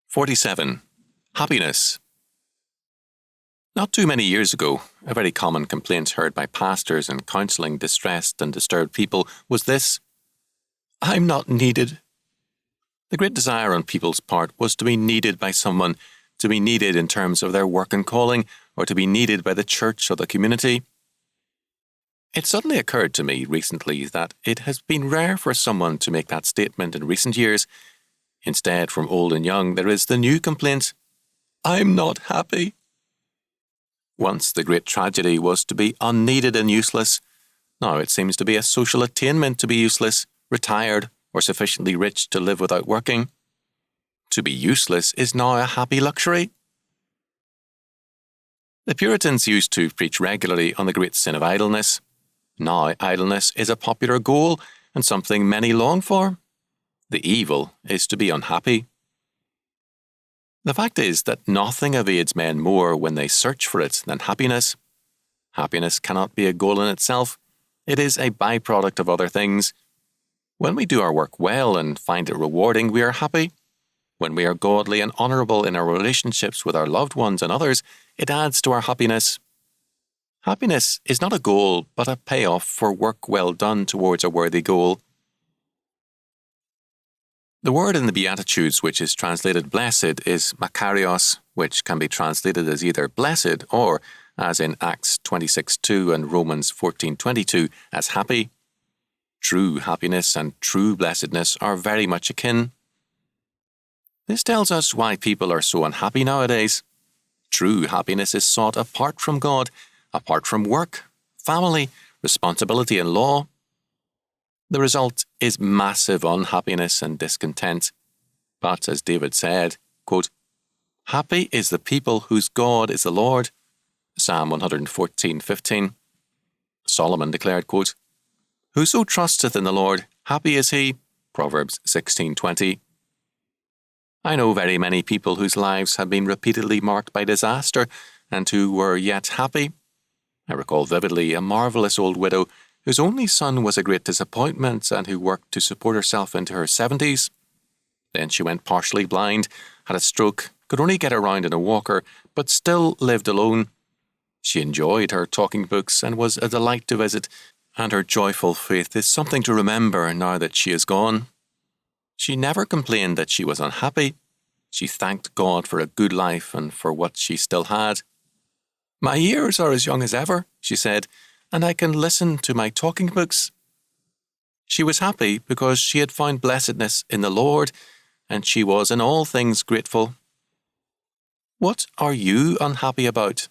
47. Happiness. Not too many years ago, a very common complaint heard by pastors in counselling distressed and disturbed people was this: "I'm not needed." The great desire on people's part was to be needed by someone, to be needed in terms of their work and calling, or to be needed by the church or the community. It suddenly occurred to me recently that it has been rare for someone to make that statement in recent years. Instead, from old and young, there is the new complaint: "I'm not happy." Once the great tragedy was to be unneeded and useless. Now it seems to be a social attainment to be useless, retired, or sufficiently rich to live without working. To be useless is now a happy luxury. The Puritans used to preach regularly on the great sin of idleness. Now idleness is a popular goal and something many long for. The evil is to be unhappy. The fact is that nothing evades men more when they search for it than happiness. Happiness cannot be a goal in itself. It is a byproduct of other things. When we do our work well and find it rewarding, we are happy. When we are godly and honourable in our relationships with our loved ones and others, it adds to our happiness. Happiness is not a goal, but a payoff for work well done towards a worthy goal. The word in the Beatitudes which is translated blessed is makarios, which can be translated as either blessed or, as in Acts 26:2 and Romans 14:22, as happy. True happiness and true blessedness are very much akin. This tells us why people are so unhappy nowadays. True happiness is sought apart from God, apart from work, family, responsibility and law. The result is massive unhappiness and discontent. But as David said, quote, "Happy is the people whose God is the Lord." Psalm 114:15. Solomon declared, quote, "Whoso trusteth in the Lord, happy is he." Proverbs 16:20. I know very many people whose lives have been repeatedly marked by disaster and who were yet happy. I recall vividly a marvellous old widow whose only son was a great disappointment and who worked to support herself into her 70s. Then she went partially blind, had a stroke, could only get around in a walker, but still lived alone. She enjoyed her talking books and was a delight to visit, and her joyful faith is something to remember now that she is gone. She never complained that she was unhappy. She thanked God for a good life and for what she still had. "My ears are as young as ever," she said, "and I can listen to my talking books." She was happy because she had found blessedness in the Lord, and she was in all things grateful. What are you unhappy about?